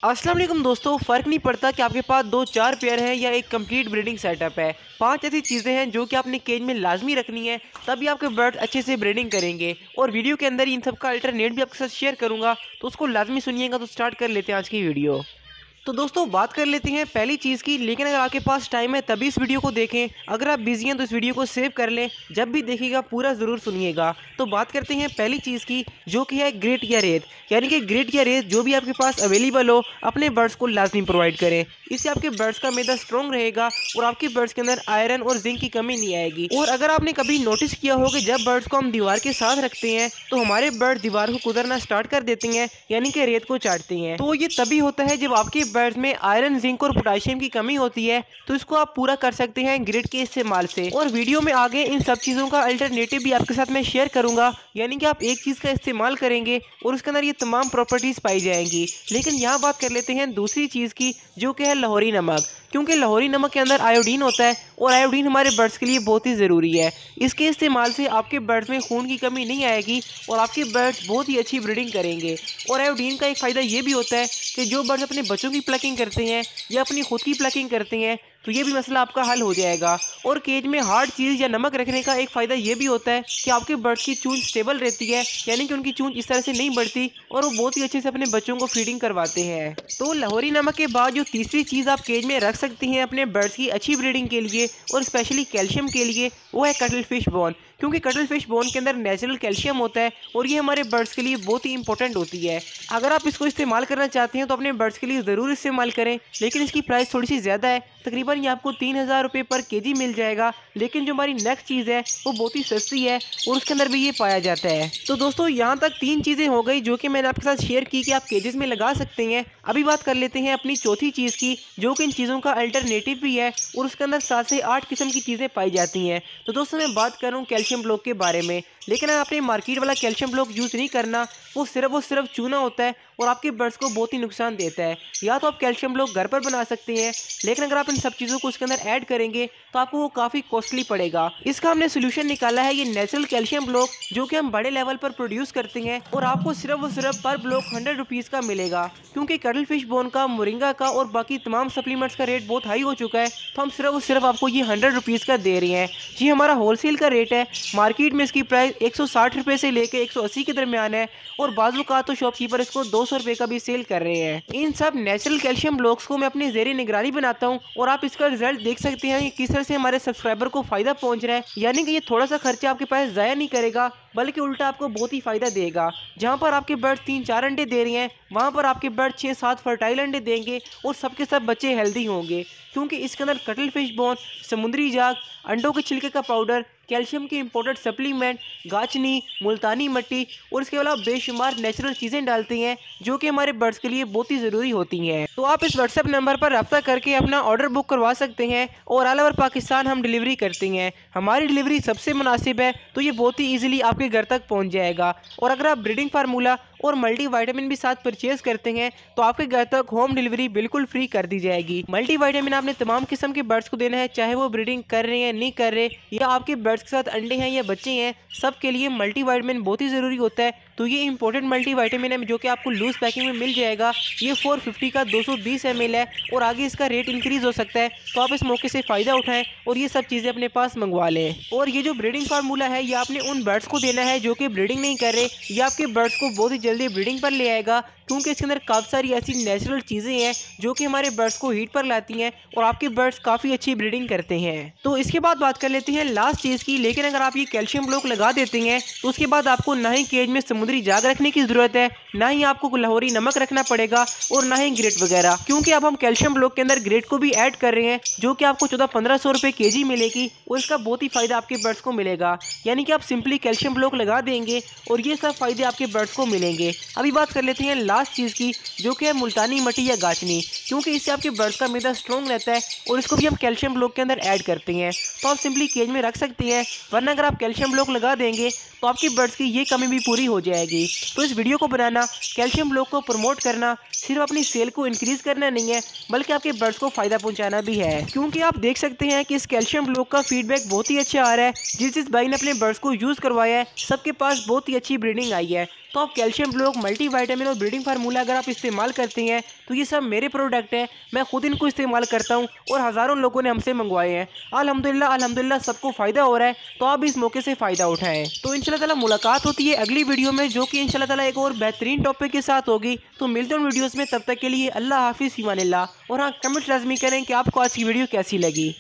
अस्सलाम वालेकुम दोस्तों, फ़र्क नहीं पड़ता कि आपके पास 2-4 पेयर हैं या एक कंप्लीट ब्रीडिंग सेटअप है। 5 ऐसी चीज़ें हैं जो कि आपने केज में लाजमी रखनी है, तभी आपके बर्ड अच्छे से ब्रीडिंग करेंगे। और वीडियो के अंदर इन सब का अल्टरनेट भी आपके साथ शेयर करूँगा, तो उसको लाजमी सुनिएगा। तो स्टार्ट कर लेते हैं आज की वीडियो। तो दोस्तों बात कर लेते हैं पहली चीज़ की, लेकिन अगर आपके पास टाइम है तभी इस वीडियो को देखें। अगर आप बिजी हैं तो इस वीडियो को सेव कर लें, जब भी देखिएगा पूरा ज़रूर सुनिएगा। तो बात करते हैं पहली चीज़ की, जो कि है ग्रिट या रेत। यानी कि ग्रिट या रेत जो भी आपके पास अवेलेबल हो, अपने बर्ड्स को लाजमी प्रोवाइड करें। इससे आपके बर्ड्स का मैदा स्ट्रॉन्ग रहेगा और आपके बर्ड्स के अंदर आयरन और जिंक की कमी नहीं आएगी। और अगर आपने कभी नोटिस किया हो कि जब बर्ड्स को हम दीवार के साथ रखते हैं तो हमारे बर्ड दीवार को कुतरना स्टार्ट कर देते हैं, यानी कि रेत को चाटते हैं। तो ये तभी होता है जब आपके बर्ड्स में आयरन, जिंक और पोटेशियम की कमी होती है। तो इसको आप पूरा कर सकते हैं ग्रिट के इस्तेमाल से। और वीडियो में आगे इन सब चीज़ों का अल्टरनेटिव भी आपके साथ मैं शेयर करूंगा, यानी कि आप एक चीज़ का इस्तेमाल करेंगे और उसके अंदर ये तमाम प्रॉपर्टीज़ पाई जाएंगी। लेकिन यहाँ बात कर लेते हैं दूसरी चीज़ की, जो कि है लाहौरी नमक। क्योंकि लाहौरी नमक के अंदर आयोडीन होता है और आयोडीन हमारे बर्ड्स के लिए बहुत ही ज़रूरी है। इसके इस्तेमाल से आपके बर्ड्स में खून की कमी नहीं आएगी और आपके बर्ड्स बहुत ही अच्छी ब्रीडिंग करेंगे। और आयोडीन का एक फ़ायदा ये भी होता है कि जो बर्ड्स अपने बच्चों की प्लकिंग करते हैं या अपनी खुद की प्लकिंग करते हैं, तो ये भी मसला आपका हल हो जाएगा। और केज में हार्ड चीज़ या नमक रखने का एक फ़ायदा ये भी होता है कि आपके बर्ड्स की चूंच स्टेबल रहती है, यानी कि उनकी चूंच इस तरह से नहीं बढ़ती और वो बहुत ही अच्छे से अपने बच्चों को फीडिंग करवाते हैं। तो लाहौरी नमक के बाद जो तीसरी चीज़ आप केज में रख सकती हैं अपने बर्ड्स की अच्छी ब्रीडिंग के लिए और स्पेशली कैल्शियम के लिए, वो है कटल फिश बोन। क्योंकि कटल फिश बोन के अंदर नेचुरल कैल्शियम होता है और ये हमारे बर्ड्स के लिए बहुत ही इंपॉर्टेंट होती है। अगर आप इसको इस्तेमाल करना चाहते हैं तो अपने बर्ड्स के लिए ज़रूर इस्तेमाल करें, लेकिन इसकी प्राइस थोड़ी सी ज़्यादा है। तकरीबन ये आपको 3000 रुपये पर केजी मिल जाएगा। लेकिन जो हमारी नेक्स्ट चीज़ है वो बहुत ही सस्ती है और उसके अंदर भी ये पाया जाता है। तो दोस्तों यहाँ तक 3 चीज़ें हो गई जो कि मैंने आपके साथ शेयर की कि आप केजेस में लगा सकते हैं। अभी बात कर लेते हैं अपनी चौथी चीज़ की, जो कि इन चीज़ों का अल्टरनेटिव भी है और उसके अंदर 7 से 8 किस्म की चीज़ें पाई जाती हैं। तो दोस्तों मैं बात कर रहा हूँ कैल्शियम ब्लॉक के बारे में। लेकिन अगर आपने मार्केट वाला कैल्शियम ब्लॉक यूज़ नहीं करना, वो सिर्फ चूना होता है और आपके बर्ड्स को बहुत ही नुकसान देता है। या तो आप कैल्शियम ब्लॉक घर पर बना सकते हैं, लेकिन अगर आप इन सब चीज़ों को उसके अंदर ऐड करेंगे तो आपको वो काफ़ी कॉस्टली पड़ेगा। इसका हमने सोल्यूशन निकाला है, ये नेचुरल कैल्शियम ब्लॉक, जो कि हम बड़े लेवल पर प्रोड्यूस करते हैं और आपको सिर्फ पर ब्लॉक 100 रुपीज़ का मिलेगा। क्योंकि कटल फिश बोन का, मोरिंगा का और बाकी तमाम सप्लीमेंट्स का रेट बहुत हाई हो चुका है, तो हम सिर्फ आपको ये 100 रुपीज़ का दे रहे हैं। जी हमारा होलसेल का रेट है। मार्केट में इसकी प्राइस 160 रुपये से लेकर 180 के दरमियान है और बाजू का तो शॉपकीपर इसको 200 रुपये का भी सेल कर रहे हैं। इन सब नेचुरल कैल्शियम ब्लॉक्स को मैं अपनी ज़ेरे निगरानी बनाता हूँ और आप इसका रिजल्ट देख सकते हैं कि किस तरह से हमारे सब्सक्राइबर को फ़ायदा पहुँच रहा है। यानी कि ये थोड़ा सा खर्चा आपके पास ज़ाया नहीं करेगा, बल्कि उल्टा आपको बहुत ही फ़ायदा देगा। जहाँ पर आपके बर्ड 3-4 अंडे दे रहे हैं, वहाँ पर आपके बर्ड 6-7 फर्टाइल अंडे देंगे और सबके सब बच्चे हेल्दी होंगे। क्योंकि इसके अंदर कटल फिश बोन, समुद्री जाग, अंडों के छिलके का पाउडर, कैल्शियम के इंपोर्टेड सप्लीमेंट, गाचनी, मुल्तानी मिट्टी और इसके अलावा बेशुमार नेचुरल चीज़ें डालती हैं, जो कि हमारे बर्ड्स के लिए बहुत ही ज़रूरी होती हैं। तो आप इस व्हाट्सएप नंबर पर रब्ता करके अपना ऑर्डर बुक करवा सकते हैं और ऑल ओवर पाकिस्तान हम डिलीवरी करते हैं। हमारी डिलीवरी सबसे मुनासिब है, तो ये बहुत ही ईजिली आपके घर तक पहुँच जाएगा। और अगर आप ब्रीडिंग फार्मूला और मल्टी वाइटामिन भी साथ परचेज करते हैं तो आपके घर तक होम डिलीवरी बिल्कुल फ्री कर दी जाएगी। मल्टी वाइटामिन आपने तमाम किस्म के बर्ड्स को देना है, चाहे वो ब्रीडिंग कर रहे हैं, नहीं कर रहे, या आपके बर्ड्स के साथ अंडे हैं या बच्चे हैं, सब के लिए मल्टी वाइटामिन बहुत ही ज़रूरी होता है। तो ये इंपॉर्टेंट मल्टी वाइटामिन है जो कि आपको लूज पैकिंग में मिल जाएगा। ये 450 का 220 ml है और आगे इसका रेट इंक्रीज़ हो सकता है, तो आप इस मौके से फ़ायदा उठाएं और ये सब चीज़ें अपने पास मंगवा लें। और ये जो ब्रीडिंग फार्मूला है ये आपने उन बर्ड्स को देना है जो कि ब्रीडिंग नहीं कर रहे, ये आपके बर्ड्स को बहुत ही जल्दी ब्रीडिंग पर ले आएगा। क्योंकि इसके अंदर काफ़ी सारी ऐसी नेचुरल चीज़ें हैं जो कि हमारे बर्ड्स को हीट पर लाती हैं और आपके बर्ड्स काफ़ी अच्छी ब्रीडिंग करते हैं। तो इसके बाद बात कर लेते हैं लास्ट चीज़ की। लेकिन अगर आप ये कैल्शियम ब्लॉक लगा देते हैं तो उसके बाद आपको ना ही केज में समुद्री जाग रखने की ज़रूरत है, ना ही आपको लाहौरी नमक रखना पड़ेगा और ना ही ग्रेट वगैरह। क्योंकि अब हम कैल्शियम ब्लॉक के अंदर ग्रेट को भी ऐड कर रहे हैं, जो कि आपको 1400-1500 रुपये केजी मिलेगी और इसका बहुत ही फ़ायदा आपके बर्ड्स को मिलेगा। यानी कि आप सिंपली कैल्शियम ब्लॉक लगा देंगे और ये सब फ़ायदे आपके बर्ड्स को मिलेंगे। अभी बात कर लेते हैं लास्ट चीज़ की, जो कि है मुल्तानी मिट्टी या गाचनी। क्योंकि इससे आपके बर्ड्स का मैदा स्ट्रॉन्ग रहता है और इसको भी हम कैल्शियम ब्लॉक के अंदर ऐड करते हैं, तो आप सिंपली केज में रख सकते हैं। वरना अगर आप कैल्शियम ब्लॉक लगा देंगे तो आपके बर्ड्स की ये कमी भी पूरी हो जाएगी। तो इस वीडियो को बनाना, कैल्शियम ब्लॉक को प्रमोट करना सिर्फ अपनी सेल को इंक्रीज करना नहीं है, बल्कि आपके बर्ड्स को फ़ायदा पहुंचाना भी है। क्योंकि आप देख सकते हैं कि इस कैल्शियम ब्लॉक का फीडबैक बहुत ही अच्छा आ रहा है। जिस भाई ने अपने बर्ड्स को यूज़ करवाया है, सबके पास बहुत ही अच्छी ब्रीडिंग आई है। तो आप कैल्शियम ब्लॉक, मल्टीविटामिन और ब्रीडिंग फार्मूला अगर आप इस्तेमाल करते हैं तो ये सब मेरे प्रोडक्ट हैं, मैं खुद इनको इस्तेमाल करता हूँ और हज़ारों लोगों ने हमसे मंगवाए हैं। अल्हम्दुलिल्लाह अल्हम्दुलिल्लाह सबको फ़ायदा हो रहा है, तो आप भी इस मौके से फ़ायदा उठाएं। तो इंशाल्लाह ताला मुलाकात होती है अगली वीडियो में, जो कि इंशाल्लाह ताला एक और बेहतरीन टॉपिक के साथ होगी। तो मिलते हैं उन वीडियोज़ में, तब तक के लिए अल्लाह हाफिज़, फ़ी अमानिल्लाह। और हाँ, कमेंट लाजमी करें कि आपको आज की वीडियो कैसी लगी।